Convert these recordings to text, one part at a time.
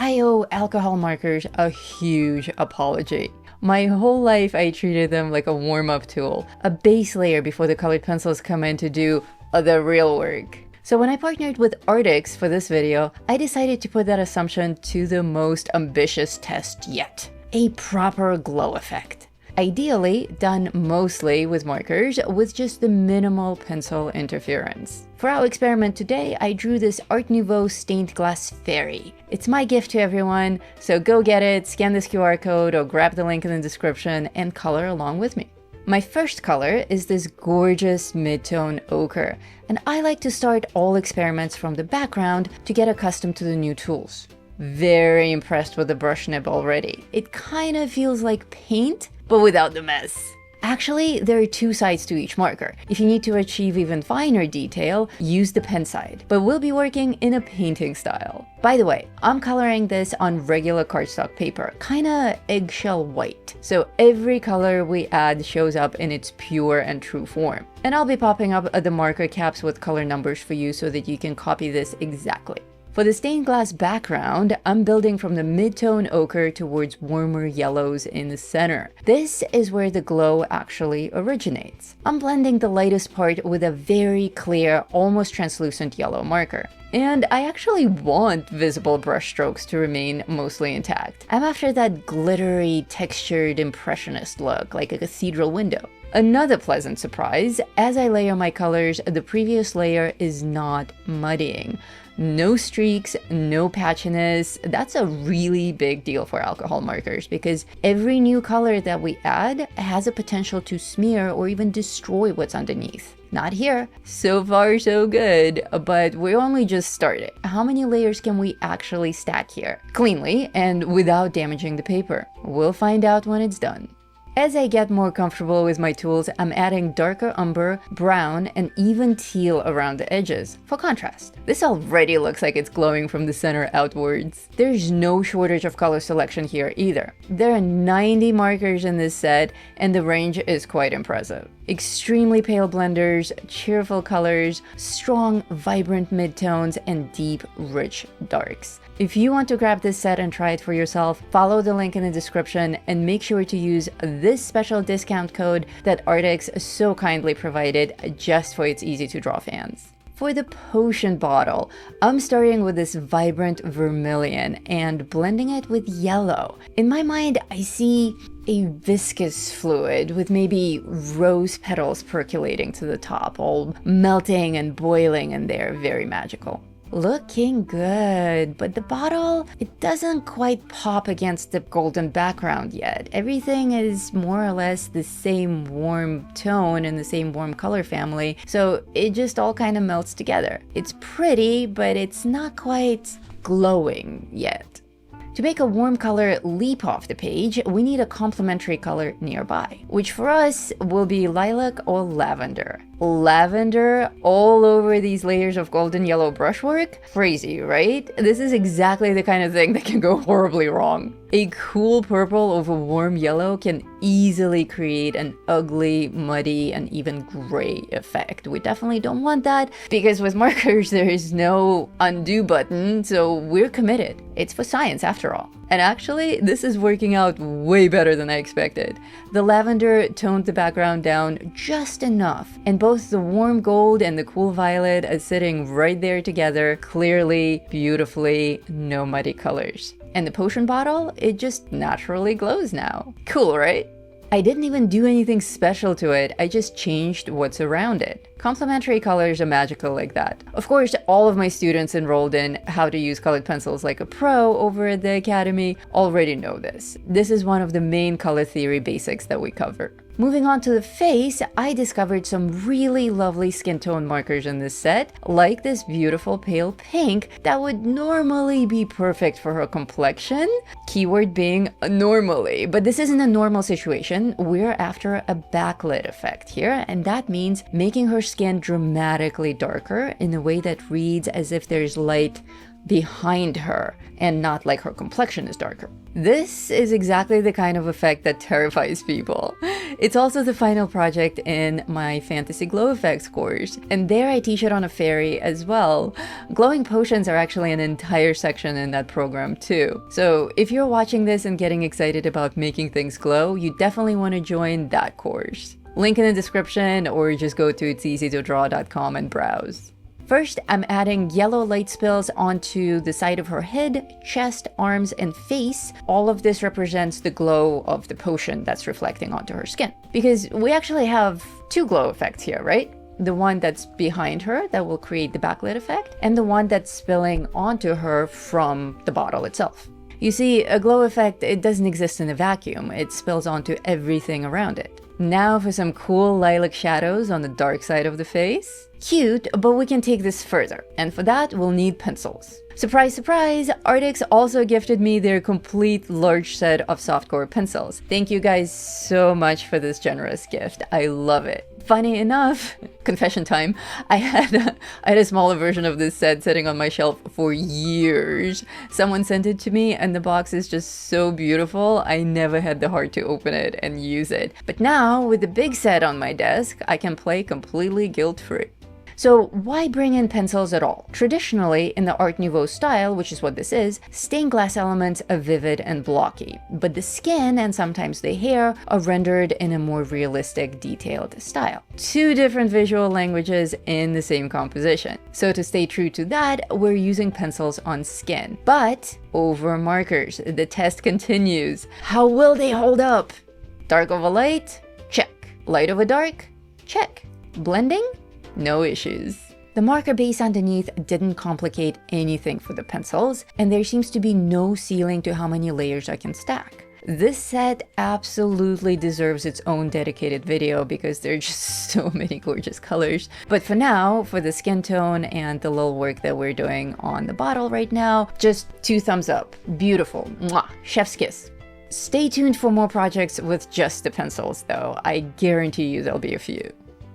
I owe alcohol markers a huge apology. My whole life I treated them like a warm-up tool, a base layer before the colored pencils come in to do the real work. So when I partnered with ARRTX for this video, I decided to put that assumption to the most ambitious test yet. A proper glow effect. Ideally done mostly with markers with just the minimal pencil interference. For our experiment today, I drew this Art Nouveau stained glass fairy. It's my gift to everyone, so go get it, scan this QR code or grab the link in the description and color along with me. My first color is this gorgeous mid-tone ochre, and I like to start all experiments from the background to get accustomed to the new tools. Very impressed with the brush nib already. It kind of feels like paint, but without the mess. Actually, there are two sides to each marker. If you need to achieve even finer detail, use the pen side, but we'll be working in a painting style. By the way, I'm coloring this on regular cardstock paper, kinda eggshell white. So every color we add shows up in its pure and true form. And I'll be popping up the marker caps with color numbers for you so that you can copy this exactly. For the stained glass background, I'm building from the mid-tone ochre towards warmer yellows in the center. This is where the glow actually originates. I'm blending the lightest part with a very clear, almost translucent yellow marker. And I actually want visible brush strokes to remain mostly intact. I'm after that glittery, textured, impressionist look, like a cathedral window. Another pleasant surprise, as I layer my colors, the previous layer is not muddying. No streaks, no patchiness. That's a really big deal for alcohol markers because every new color that we add has a potential to smear or even destroy what's underneath. Not here. So far, so good, but we're only just started. How many layers can we actually stack here? Cleanly and without damaging the paper. We'll find out when it's done. As I get more comfortable with my tools, I'm adding darker umber, brown, and even teal around the edges for contrast. This already looks like it's glowing from the center outwards. There's no shortage of color selection here either. There are 90 markers in this set, and the range is quite impressive. Extremely pale blenders, cheerful colors, strong, vibrant midtones, and deep, rich darks. If you want to grab this set and try it for yourself, follow the link in the description and make sure to use this special discount code that ARRTX so kindly provided just for its easy-to-draw fans. For the potion bottle, I'm starting with this vibrant vermilion and blending it with yellow. In my mind, I see a viscous fluid with maybe rose petals percolating to the top, all melting and boiling in there, very magical. Looking good, but the bottle, it doesn't quite pop against the golden background yet. Everything is more or less the same warm tone and the same warm color family, so it just all kind of melts together. It's pretty, but it's not quite glowing yet. To make a warm color leap off the page, we need a complementary color nearby, which for us will be lilac or lavender. Lavender all over these layers of golden yellow brushwork? Crazy, right? This is exactly the kind of thing that can go horribly wrong. A cool purple over warm yellow can easily create an ugly, muddy, and even gray effect. We definitely don't want that because with markers there is no undo button, so we're committed. It's for science after all. And actually, this is working out way better than I expected. The lavender toned the background down just enough, and both the warm gold and the cool violet are sitting right there together, clearly, beautifully, no muddy colors. And the potion bottle, it just naturally glows now. Cool, right? I didn't even do anything special to it, I just changed what's around it. Complementary colors are magical like that. Of course, all of my students enrolled in How to Use Colored Pencils Like a Pro over at the Academy already know this. This is one of the main color theory basics that we cover. Moving on to the face, I discovered some really lovely skin tone markers in this set, like this beautiful pale pink that would normally be perfect for her complexion. Keyword being normally, but this isn't a normal situation. We're after a backlit effect here, and that means making her skin dramatically darker in a way that reads as if there's light behind her and not like her complexion is darker. This is exactly the kind of effect that terrifies people. It's also the final project in my Fantasy Glow Effects course, and there I teach it on a fairy as well. Glowing potions are actually an entire section in that program too. So if you're watching this and getting excited about making things glow, you definitely want to join that course. Link in the description, or just go to it'seasytodraw.com and browse. First, I'm adding yellow light spills onto the side of her head, chest, arms, and face. All of this represents the glow of the potion that's reflecting onto her skin. Because we actually have two glow effects here, right? The one that's behind her that will create the backlit effect, and the one that's spilling onto her from the bottle itself. You see, a glow effect, it doesn't exist in a vacuum. It spills onto everything around it. Now for some cool lilac shadows on the dark side of the face. Cute, but we can take this further. And for that, we'll need pencils. Surprise, surprise, ARRTX also gifted me their complete large set of softcore pencils. Thank you guys so much for this generous gift. I love it. Funny enough, confession time, I had a smaller version of this set sitting on my shelf for years. Someone sent it to me and the box is just so beautiful, I never had the heart to open it and use it. But now, with the big set on my desk, I can play completely guilt-free. So why bring in pencils at all? Traditionally, in the Art Nouveau style, which is what this is, stained glass elements are vivid and blocky, but the skin and sometimes the hair are rendered in a more realistic, detailed style. Two different visual languages in the same composition. So to stay true to that, we're using pencils on skin, but over markers. The test continues. How will they hold up? Dark over light? Check. Light over dark? Check. Blending? No issues. The marker base underneath didn't complicate anything for the pencils, and there seems to be no ceiling to how many layers I can stack. This set absolutely deserves its own dedicated video because there are just so many gorgeous colors. But for now, for the skin tone and the little work that we're doing on the bottle right now, just 2 thumbs up. Beautiful. Mwah. Chef's kiss. Stay tuned for more projects with just the pencils though. I guarantee you there'll be a few.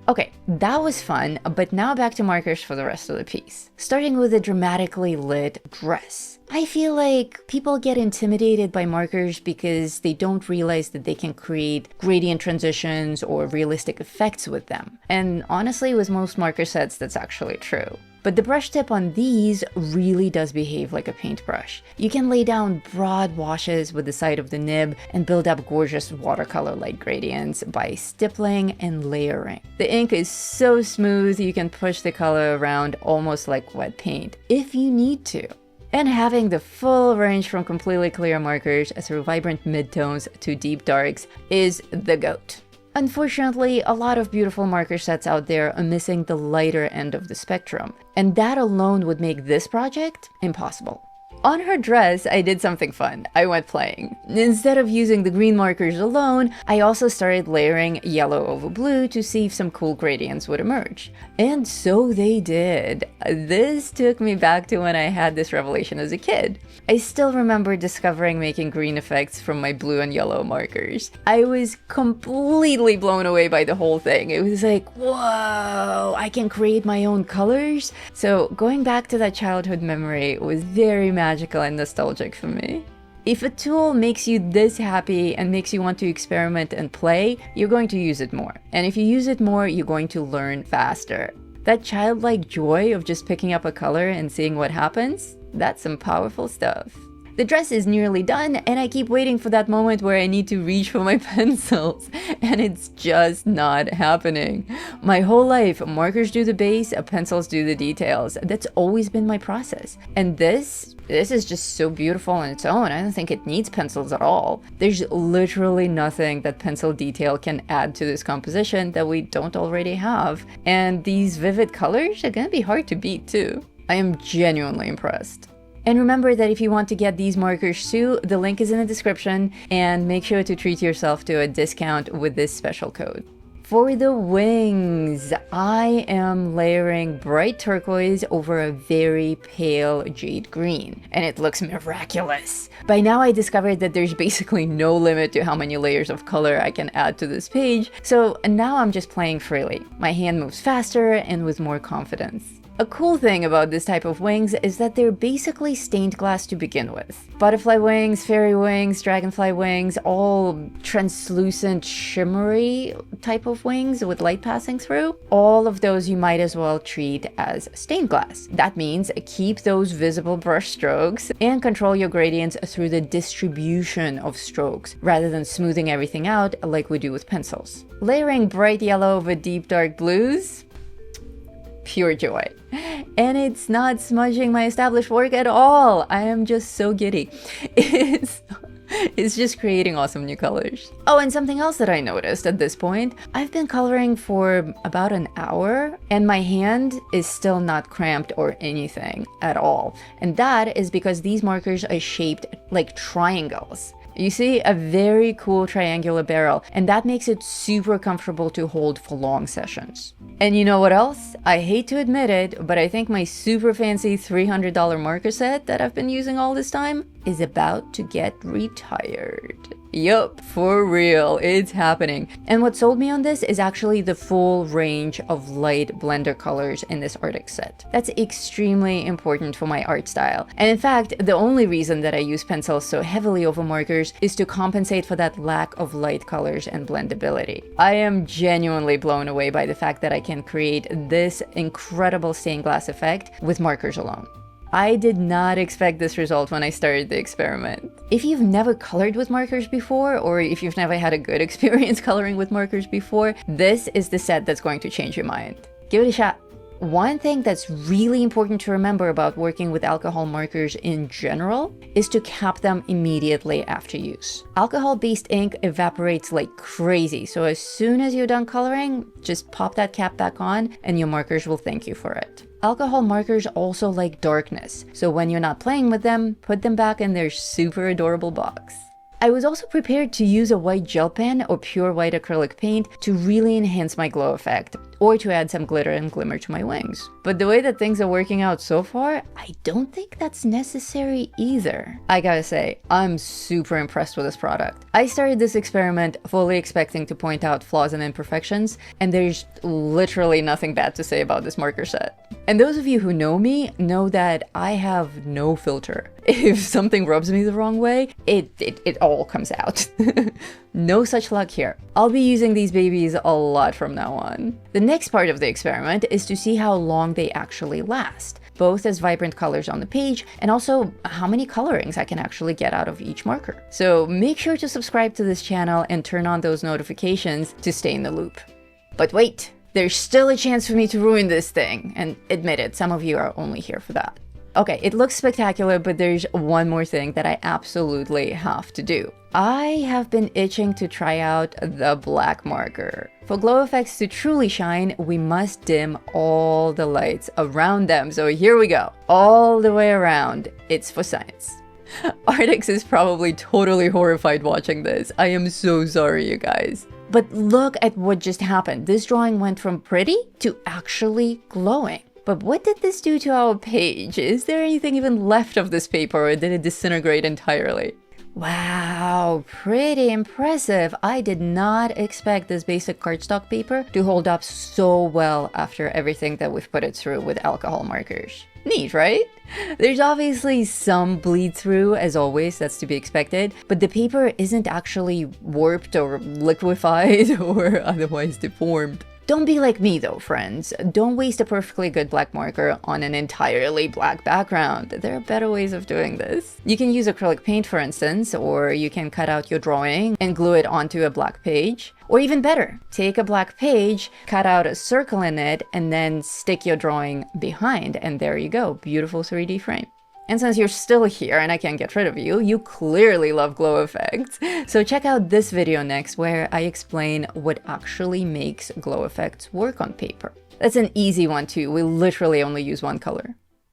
Okay, that was fun, but now back to markers for the rest of the piece. Starting with a dramatically lit dress. I feel like people get intimidated by markers because they don't realize that they can create gradient transitions or realistic effects with them. And honestly, with most marker sets, that's actually true. But the brush tip on these really does behave like a paintbrush. You can lay down broad washes with the side of the nib and build up gorgeous watercolor light gradients by stippling and layering. The ink is so smooth you can push the color around almost like wet paint, if you need to. And having the full range from completely clear markers through vibrant midtones to deep darks is the GOAT. Unfortunately, a lot of beautiful marker sets out there are missing the lighter end of the spectrum, and that alone would make this project impossible. On her dress, I did something fun. I went playing. Instead of using the green markers alone, I also started layering yellow over blue to see if some cool gradients would emerge. And so they did. This took me back to when I had this revelation as a kid. I still remember discovering making green effects from my blue and yellow markers. I was completely blown away by the whole thing. It was like, whoa, I can create my own colors? So going back to that childhood memory was very magical and nostalgic for me. If a tool makes you this happy and makes you want to experiment and play, you're going to use it more. And if you use it more, you're going to learn faster. That childlike joy of just picking up a color and seeing what happens, that's some powerful stuff. The dress is nearly done, and I keep waiting for that moment where I need to reach for my pencils, and it's just not happening. My whole life, markers do the base, pencils do the details. That's always been my process. And this is just so beautiful on its own. I don't think it needs pencils at all. There's literally nothing that pencil detail can add to this composition that we don't already have. And these vivid colors are gonna be hard to beat too. I am genuinely impressed. And remember that if you want to get these markers too, the link is in the description, and make sure to treat yourself to a discount with this special code. For the wings, I am layering bright turquoise over a very pale jade green, and it looks miraculous. By now I discovered that there's basically no limit to how many layers of color I can add to this page, so now I'm just playing freely. My hand moves faster and with more confidence. A cool thing about this type of wings is that they're basically stained glass to begin with. Butterfly wings, fairy wings, dragonfly wings, all translucent, shimmery type of wings with light passing through. All of those you might as well treat as stained glass. That means keep those visible brush strokes and control your gradients through the distribution of strokes rather than smoothing everything out like we do with pencils. Layering bright yellow over deep dark blues, pure joy. And it's not smudging my established work at all. I am just so giddy. It's just creating awesome new colors. Oh, and something else that I noticed at this point, I've been coloring for about an hour and my hand is still not cramped or anything at all. And that is because these markers are shaped like triangles. You see a very cool triangular barrel, and that makes it super comfortable to hold for long sessions. And you know what else? I hate to admit it, but I think my super fancy $300 marker set that I've been using all this time is about to get retired. Yup, for real, it's happening. And what sold me on this is actually the full range of light blender colors in this ARRTX set. That's extremely important for my art style. And in fact, the only reason that I use pencils so heavily over markers is to compensate for that lack of light colors and blendability. I am genuinely blown away by the fact that I can create this incredible stained glass effect with markers alone. I did not expect this result when I started the experiment. If you've never colored with markers before, or if you've never had a good experience coloring with markers before, this is the set that's going to change your mind. Give it a shot. One thing that's really important to remember about working with alcohol markers in general is to cap them immediately after use. Alcohol-based ink evaporates like crazy, so as soon as you're done coloring, just pop that cap back on and your markers will thank you for it. Alcohol markers also like darkness, so when you're not playing with them, put them back in their super adorable box. I was also prepared to use a white gel pen or pure white acrylic paint to really enhance my glow effect, or to add some glitter and glimmer to my wings. But the way that things are working out so far, I don't think that's necessary either. I gotta say, I'm super impressed with this product. I started this experiment fully expecting to point out flaws and imperfections, and there's literally nothing bad to say about this marker set. And those of you who know me know that I have no filter. If something rubs me the wrong way, it all comes out. No such luck here. I'll be using these babies a lot from now on. The next part of the experiment is to see how long they actually last, both as vibrant colors on the page and also how many colorings I can actually get out of each marker. So make sure to subscribe to this channel and turn on those notifications to stay in the loop. But wait, there's still a chance for me to ruin this thing, and admit it, some of you are only here for that. Okay, it looks spectacular, but there's one more thing that I absolutely have to do. I have been itching to try out the black marker. For glow effects to truly shine, we must dim all the lights around them. So here we go, all the way around. It's for science. ARRTX is probably totally horrified watching this. I am so sorry, you guys. But look at what just happened. This drawing went from pretty to actually glowing. But what did this do to our page? Is there anything even left of this paper, or did it disintegrate entirely? Wow, pretty impressive. I did not expect this basic cardstock paper to hold up so well after everything that we've put it through with alcohol markers. Neat, right? There's obviously some bleed through, as always, that's to be expected, but the paper isn't actually warped or liquefied or otherwise deformed. Don't be like me though, friends. Don't waste a perfectly good black marker on an entirely black background. There are better ways of doing this. You can use acrylic paint, for instance, or you can cut out your drawing and glue it onto a black page. Or even better, take a black page, cut out a circle in it, and then stick your drawing behind, and there you go, beautiful 3D frame. And since you're still here and I can't get rid of you, you clearly love glow effects. So check out this video next where I explain what actually makes glow effects work on paper. That's an easy one too, we literally only use one color.